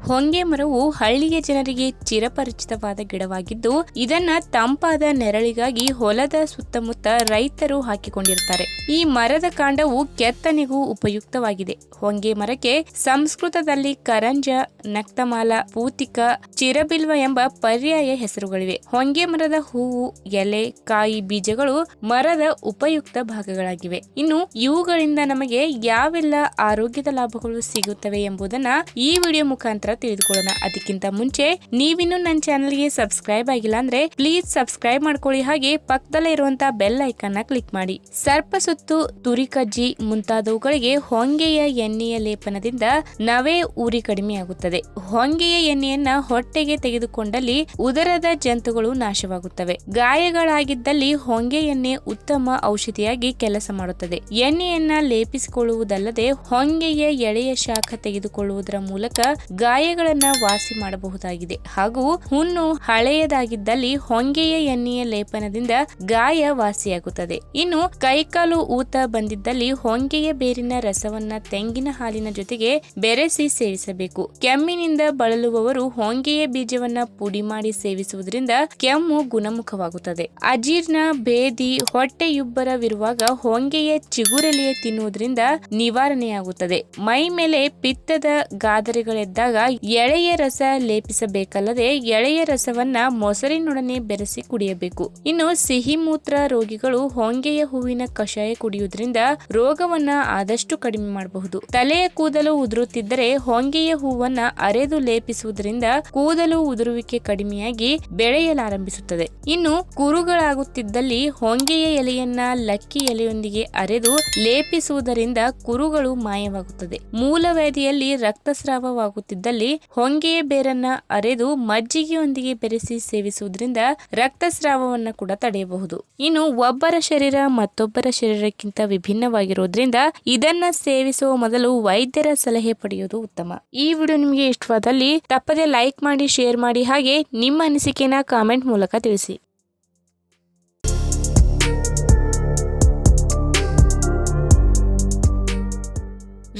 ಹೊಂಗೆ ಮರವು ಹಳ್ಳಿಯ ಜನರಿಗೆ ಚಿರಪರಿಚಿತವಾದ ಗಿಡವಾಗಿದ್ದು ಇದನ್ನ ತಂಪಾದ ನೆರಳಿಗಾಗಿ ಹೊಲದ ಸುತ್ತಮುತ್ತ ರೈತರು ಹಾಕಿಕೊಂಡಿರುತ್ತಾರೆ. ಈ ಮರದ ಕಾಂಡವು ಕೆತ್ತನೆಗೂ ಉಪಯುಕ್ತವಾಗಿದೆ. ಹೊಂಗೆ ಮರಕ್ಕೆ ಸಂಸ್ಕೃತದಲ್ಲಿ ಕರಂಜ, ನಕ್ತಮಾಲ, ಪೂತಿಕ, ಚಿರಬಿಲ್ವ ಎಂಬ ಪರ್ಯಾಯ ಹೆಸರುಗಳಿವೆ. ಹೊಂಗೆ ಮರದ ಹೂವು, ಎಲೆ, ಕಾಯಿ, ಬೀಜಗಳು ಮರದ ಉಪಯುಕ್ತ ಭಾಗಗಳಾಗಿವೆ. ಇನ್ನು ಇವುಗಳಿಂದ ನಮಗೆ ಯಾವೆಲ್ಲ ಆರೋಗ್ಯದ ಲಾಭಗಳು ಸಿಗುತ್ತವೆ ಎಂಬುದನ್ನ ಈ ವಿಡಿಯೋ ಮುಖಾಂತರ ತಿಳಿದುಕೊಳ್ಳೋಣ. ಅದಕ್ಕಿಂತ ಮುಂಚೆ ನೀವಿನ್ನು ನನ್ನ ಚಾನೆಲ್ಗೆ ಸಬ್ಸ್ಕ್ರೈಬ್ ಆಗಿಲ್ಲ ಅಂದ್ರೆ ಪ್ಲೀಸ್ ಸಬ್ಸ್ಕ್ರೈಬ್ ಮಾಡ್ಕೊಳ್ಳಿ. ಹಾಗೆ ಪಕ್ಕದಲ್ಲೇ ಇರುವಂತಹ ಬೆಲ್ ಐಕಾನ್ ನ ಕ್ಲಿಕ್ ಮಾಡಿ. ಸರ್ಪಸುತ್ತು, ತುರಿಕಜ್ಜಿ ಮುಂತಾದವುಗಳಿಗೆ ಹೊಂಗೆಯ ಎಣ್ಣೆಯ ಲೇಪನದಿಂದ ನವೆ ಉರಿ ಕಡಿಮೆಯಾಗುತ್ತದೆ. ಹೊಂಗೆಯ ಎಣ್ಣೆಯನ್ನ ಹೊಟ್ಟೆಗೆ ತೆಗೆದುಕೊಂಡಲ್ಲಿ ಉದರದ ಜಂತುಗಳು ನಾಶವಾಗುತ್ತವೆ. ಗಾಯಗಳಾಗಿದ್ದಲ್ಲಿ ಹೊಂಗೆ ಎಣ್ಣೆ ಉತ್ತಮ ಔಷಧಿಯಾಗಿ ಕೆಲಸ ಮಾಡುತ್ತದೆ. ಎಣ್ಣೆಯನ್ನ ಲೇಪಿಸಿಕೊಳ್ಳುವುದಲ್ಲದೆ ಹೊಂಗೆಯ ಎಳೆಯ ಶಾಖ ತೆಗೆದುಕೊಳ್ಳುವುದರ ಮೂಲಕ ಗಾಯಗಳನ್ನ ವಾಸಿ ಮಾಡಬಹುದಾಗಿದೆ. ಹಾಗೂ ಹುಣ್ಣು ಹಳೆಯದಾಗಿದ್ದಲ್ಲಿ ಹೊಂಗೆಯ ಎಣ್ಣೆಯ ಲೇಪನದಿಂದ ಗಾಯ ವಾಸಿಯಾಗುತ್ತದೆ. ಇನ್ನು ಕೈಕಾಲು ಊತ ಬಂದಿದ್ದಲ್ಲಿ ಹೊಂಗೆಯ ಬೇರಿನ ರಸವನ್ನ ತೆಂಗಿನ ಹಾಲಿನ ಜೊತೆಗೆ ಬೆರೆಸಿ ಸೇವಿಸಬೇಕು. ಕೆಮ್ಮಿನಿಂದ ಬಳಲುವವರು ಹೊಂಗೆಯ ಬೀಜವನ್ನ ಪುಡಿ ಮಾಡಿ ಸೇವಿಸುವುದರಿಂದ ಕೆಮ್ಮು ಗುಣಮುಖವಾಗುತ್ತದೆ. ಅಜೀರ್ಣ, ಬೇದಿ, ಹೊಟ್ಟೆಯುಬ್ಬರವಿರುವಾಗ ಹೊಂಗೆಯ ಚಿಗುರೆಲೆಯ ತಿನ್ನುವುದರಿಂದ ನಿವಾರಣೆಯಾಗುತ್ತದೆ. ಮೈ ಮೇಲೆ ಪಿತ್ತದ ಗಾದರೆಗಳೆದ್ದಾಗ ಎಳೆಯ ರಸ ಲೇಪಿಸಬೇಕಲ್ಲದೆ ಎಳೆಯ ರಸವನ್ನ ಮೊಸರಿನೊಡನೆ ಬೆರೆಸಿ ಕುಡಿಯಬೇಕು. ಇನ್ನು ಸಿಹಿ ಮೂತ್ರ ರೋಗಿಗಳು ಹೊಂಗೆಯ ಹೂವಿನ ಕಷಾಯ ಕುಡಿಯುವುದರಿಂದ ರೋಗವನ್ನ ಆದಷ್ಟು ಕಡಿಮೆ ಮಾಡಬಹುದು. ತಲೆಯ ಕೂದಲು ಉದುರುತ್ತಿದ್ದರೆ ಹೊಂಗೆಯ ಹೂವನ್ನ ಅರೆದು ಲೇಪಿಸುವುದರಿಂದ ಕೂದಲು ಉದುರುವಿಕೆ ಕಡಿಮೆಯಾಗಿ ಬೆಳೆಯಲಾರಂಭಿಸುತ್ತದೆ. ಇನ್ನು ಕುರುಗಳಾಗುತ್ತಿದ್ದಲ್ಲಿ ಹೊಂಗೆಯ ಎಲೆಯನ್ನ ಲಕ್ಕಿ ಎಲೆಯೊಂದಿಗೆ ಅರೆದು ಲೇಪಿಸುವುದರಿಂದ ಕುರುಗಳು ಮಾಯವಾಗುತ್ತದೆ. ಮೂಲವ್ಯಾಧಿಯಲ್ಲಿ ರಕ್ತಸ್ರಾವವಾಗುತ್ತಿದ್ದಲ್ಲಿ ಹೊಂಗೆಯ ಬೇರನ್ನ ಅರೆದು ಮಜ್ಜಿಗೆಯೊಂದಿಗೆ ಬೆರೆಸಿ ಸೇವಿಸುವುದರಿಂದ ರಕ್ತಸ್ರಾವವನ್ನು ಕೂಡ ತಡೆಯಬಹುದು. ಇನ್ನು ಒಬ್ಬರ ಶರೀರ ಮತ್ತೊಬ್ಬರ ಶರೀರಕ್ಕಿಂತ ವಿಭಿನ್ನವಾಗಿರೋದ್ರಿಂದ ಇದನ್ನ ಸೇವಿಸುವ ಮೊದಲು ವೈದ್ಯರ ಸಲಹೆ ಪಡೆಯುವುದು ಉತ್ತಮ. ಈ ವಿಡಿಯೋ ನಿಮಗೆ ಇಷ್ಟವಾದಲ್ಲಿ ತಪ್ಪದೆ ಲೈಕ್ ಮಾಡಿ, ಶೇರ್ ಮಾಡಿ, ಹಾಗೆ ನಿಮ್ಮ ಅನಿಸಿಕೆನ ಕಾಮೆಂಟ್ ಮೂಲಕ ತಿಳಿಸಿ.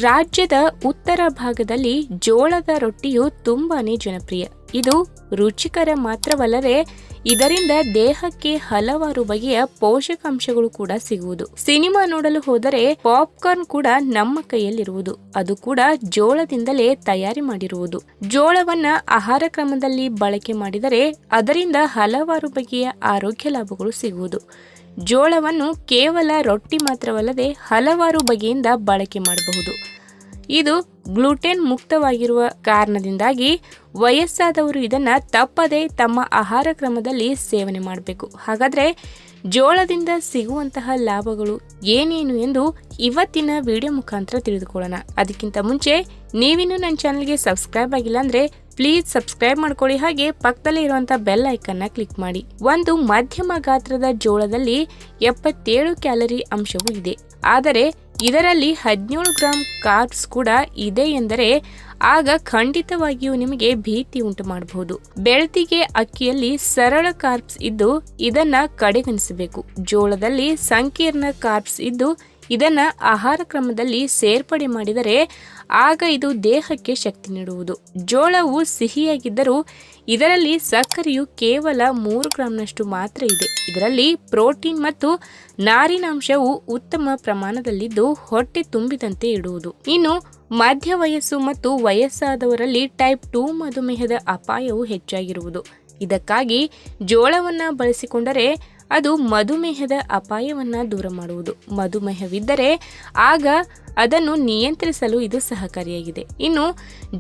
ರಾಜ್ಯದ ಉತ್ತರ ಭಾಗದಲ್ಲಿ ಜೋಳದ ರೊಟ್ಟಿಯು ತುಂಬಾನೇ ಜನಪ್ರಿಯ. ಇದು ರುಚಿಕರ ಮಾತ್ರವಲ್ಲದೆ ಇದರಿಂದ ದೇಹಕ್ಕೆ ಹಲವಾರು ಬಗೆಯ ಪೋಷಕಾಂಶಗಳು ಕೂಡ ಸಿಗುವುದು. ಸಿನಿಮಾ ನೋಡಲು ಹೋದರೆ ಪಾಪ್ಕಾರ್ನ್ ಕೂಡ ನಮ್ಮ ಕೈಯಲ್ಲಿರುವುದು. ಅದು ಕೂಡ ಜೋಳದಿಂದಲೇ ತಯಾರಿ ಮಾಡಿರುವುದು. ಜೋಳವನ್ನ ಆಹಾರ ಕ್ರಮದಲ್ಲಿ ಬಳಕೆ ಮಾಡಿದರೆ ಅದರಿಂದ ಹಲವಾರು ಬಗೆಯ ಆರೋಗ್ಯ ಲಾಭಗಳು ಸಿಗುವುದು. ಜೋಳವನ್ನು ಕೇವಲ ರೊಟ್ಟಿ ಮಾತ್ರವಲ್ಲದೆ ಹಲವಾರು ಬಗೆಯಿಂದ ಬಳಕೆ ಮಾಡಬಹುದು. ಇದು ಗ್ಲೂಟೆನ್ ಮುಕ್ತವಾಗಿರುವ ಕಾರಣದಿಂದಾಗಿ ವಯಸ್ಸಾದವರು ಇದನ್ನ ತಪ್ಪದೆ ತಮ್ಮ ಆಹಾರ ಕ್ರಮದಲ್ಲಿ ಸೇವನೆ ಮಾಡಬೇಕು. ಹಾಗಾದ್ರೆ ಜೋಳದಿಂದ ಸಿಗುವಂತಹ ಲಾಭಗಳು ಏನೇನು ಎಂದು ಇವತ್ತಿನ ವಿಡಿಯೋ ಮುಖಾಂತರ ತಿಳಿದುಕೊಳ್ಳೋಣ. ಅದಕ್ಕಿಂತ ಮುಂಚೆ ನೀವಿನ್ನು ನನ್ನ ಚಾನೆಲ್ಗೆ ಸಬ್ಸ್ಕ್ರೈಬ್ ಆಗಿಲ್ಲ ಅಂದ್ರೆ ಪ್ಲೀಸ್ ಸಬ್ಸ್ಕ್ರೈಬ್ ಮಾಡ್ಕೊಳ್ಳಿ. ಹಾಗೆ ಪಕ್ಕದಲ್ಲೇ ಇರುವಂತಹ ಬೆಲ್ ಐಕನ್ ನ ಕ್ಲಿಕ್ ಮಾಡಿ. ಒಂದು ಮಧ್ಯಮ ಗಾತ್ರದ ಜೋಳದಲ್ಲಿ 77 ಕ್ಯಾಲರಿ ಅಂಶವೂ ಇದೆ. ಆದರೆ ಇದರಲ್ಲಿ 17 ಗ್ರಾಂ ಕಾರ್ಬ್ಸ್ ಕೂಡ ಇದೆ ಎಂದರೆ ಆಗ ಖಂಡಿತವಾಗಿಯೂ ನಿಮಗೆ ಭೀತಿ ಉಂಟು ಮಾಡಬಹುದು. ಬೆಳ್ತಿಗೆ ಅಕ್ಕಿಯಲ್ಲಿ ಸರಳ ಕಾರ್ಬ್ಸ್ ಇದ್ದು ಇದನ್ನ ಕಡೆಗಣಿಸಬೇಕು. ಜೋಳದಲ್ಲಿ ಸಂಕೀರ್ಣ ಕಾರ್ಬ್ಸ್ ಇದ್ದು ಇದನ್ನ ಆಹಾರ ಕ್ರಮದಲ್ಲಿ ಸೇರ್ಪಡೆ ಮಾಡಿದರೆ ಆಗ ಇದು ದೇಹಕ್ಕೆ ಶಕ್ತಿ ನೀಡುವುದು. ಜೋಳವು ಸಿಹಿಯಾಗಿದ್ದರೂ ಇದರಲ್ಲಿ ಸಕ್ಕರೆಯು ಕೇವಲ 3 ಗ್ರಾಂನಷ್ಟು ಮಾತ್ರ ಇದೆ. ಇದರಲ್ಲಿ ಪ್ರೋಟೀನ್ ಮತ್ತು ನಾರಿನಾಂಶವು ಉತ್ತಮ ಪ್ರಮಾಣದಲ್ಲಿದ್ದು ಹೊಟ್ಟೆ ತುಂಬಿದಂತೆ ಇಡುವುದು. ಇನ್ನು ಮಧ್ಯ ವಯಸ್ಸು ಮತ್ತು ವಯಸ್ಸಾದವರಲ್ಲಿ ಟೈಪ್ 2 ಮಧುಮೇಹದ ಅಪಾಯವು ಹೆಚ್ಚಾಗಿರುವುದು. ಇದಕ್ಕಾಗಿ ಜೋಳವನ್ನ ಬಳಸಿಕೊಂಡರೆ ಅದು ಮಧುಮೇಹದ ಅಪಾಯವನ್ನ ದೂರ ಮಾಡುವುದು. ಮಧುಮೇಹವಿದ್ದರೆ ಆಗ ಅದನ್ನು ನಿಯಂತ್ರಿಸಲು ಇದು ಸಹಕಾರಿಯಾಗಿದೆ. ಇನ್ನು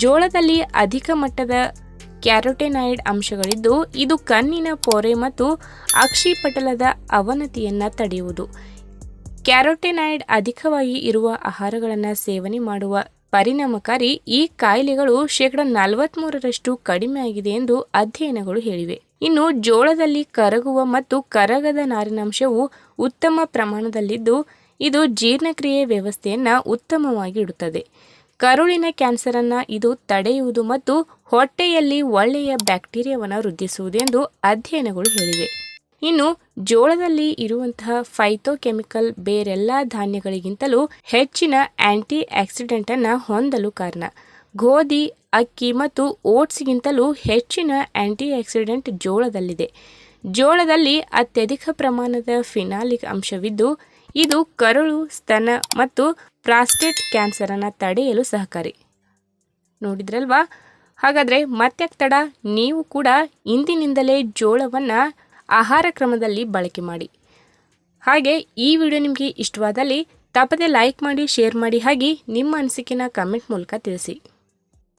ಜೋಳದಲ್ಲಿ ಅಧಿಕ ಮಟ್ಟದ ಕ್ಯಾರೋಟೆನಾಯ್ಡ್ ಅಂಶಗಳಿದ್ದು ಇದು ಕಣ್ಣಿನ ಪೊರೆ ಮತ್ತು ಅಕ್ಷಿಪಟಲದ ಅವನತಿಯನ್ನ ತಡೆಯುವುದು. ಕ್ಯಾರೋಟೆನಾಯ್ಡ್ ಅಧಿಕವಾಗಿ ಇರುವ ಆಹಾರಗಳನ್ನು ಸೇವನೆ ಮಾಡುವ ಪರಿಣಾಮಕಾರಿ ಈ ಕಾಯಿಲೆಗಳು 43% ಕಡಿಮೆ ಆಗಿದೆ ಎಂದು ಅಧ್ಯಯನಗಳು ಹೇಳಿವೆ. ಇನ್ನು ಜೋಳದಲ್ಲಿ ಕರಗುವ ಮತ್ತು ಕರಗದ ನಾರಿನಾಂಶವು ಉತ್ತಮ ಪ್ರಮಾಣದಲ್ಲಿದ್ದು ಇದು ಜೀರ್ಣಕ್ರಿಯೆ ವ್ಯವಸ್ಥೆಯನ್ನ ಉತ್ತಮವಾಗಿ ಇಡುತ್ತದೆ. ಕರುಳಿನ ಕ್ಯಾನ್ಸರ್ ಅನ್ನ ಇದು ತಡೆಯುವುದು ಮತ್ತು ಹೊಟ್ಟೆಯಲ್ಲಿ ಒಳ್ಳೆಯ ಬ್ಯಾಕ್ಟೀರಿಯಾವನ್ನು ವೃದ್ಧಿಸುವುದು ಎಂದು ಅಧ್ಯಯನಗಳು ಹೇಳಿವೆ. ಇನ್ನು ಜೋಳದಲ್ಲಿ ಇರುವಂತಹ ಫೈಟೋಕೆಮಿಕಲ್ ಬೇರೆಲ್ಲ ಧಾನ್ಯಗಳಿಗಿಂತಲೂ ಹೆಚ್ಚಿನ ಆಂಟಿ ಆಕ್ಸಿಡೆಂಟ್ ಅನ್ನ ಹೊಂದಲು ಕಾರಣ. ಗೋಧಿ, ಅಕ್ಕಿ ಮತ್ತು ಓಟ್ಸ್ಗಿಂತಲೂ ಹೆಚ್ಚಿನ ಆಂಟಿಆಕ್ಸಿಡೆಂಟ್ ಜೋಳದಲ್ಲಿದೆ. ಜೋಳದಲ್ಲಿ ಅತ್ಯಧಿಕ ಪ್ರಮಾಣದ ಫಿನಾಲಿಕ್ ಅಂಶವಿದ್ದು, ಇದು ಕರುಳು, ಸ್ತನ ಮತ್ತು ಪ್ರಾಸ್ಟೇಟ್ ಕ್ಯಾನ್ಸರನ್ನು ತಡೆಯಲು ಸಹಕಾರಿ. ನೋಡಿದ್ರಲ್ವಾ? ಹಾಗಾದರೆ ಮತ್ತೆ ತಡ, ನೀವು ಕೂಡ ಇಂದಿನಿಂದಲೇ ಜೋಳವನ್ನು ಆಹಾರ ಕ್ರಮದಲ್ಲಿ ಬಳಕೆ ಮಾಡಿ. ಹಾಗೆ ಈ ವಿಡಿಯೋ ನಿಮಗೆ ಇಷ್ಟವಾದಲ್ಲಿ ತಪ್ಪದೆ ಲೈಕ್ ಮಾಡಿ, ಶೇರ್ ಮಾಡಿ, ಹಾಗೆ ನಿಮ್ಮ ಅನಿಸಿಕೆನ ಕಮೆಂಟ್ ಮೂಲಕ ತಿಳಿಸಿ.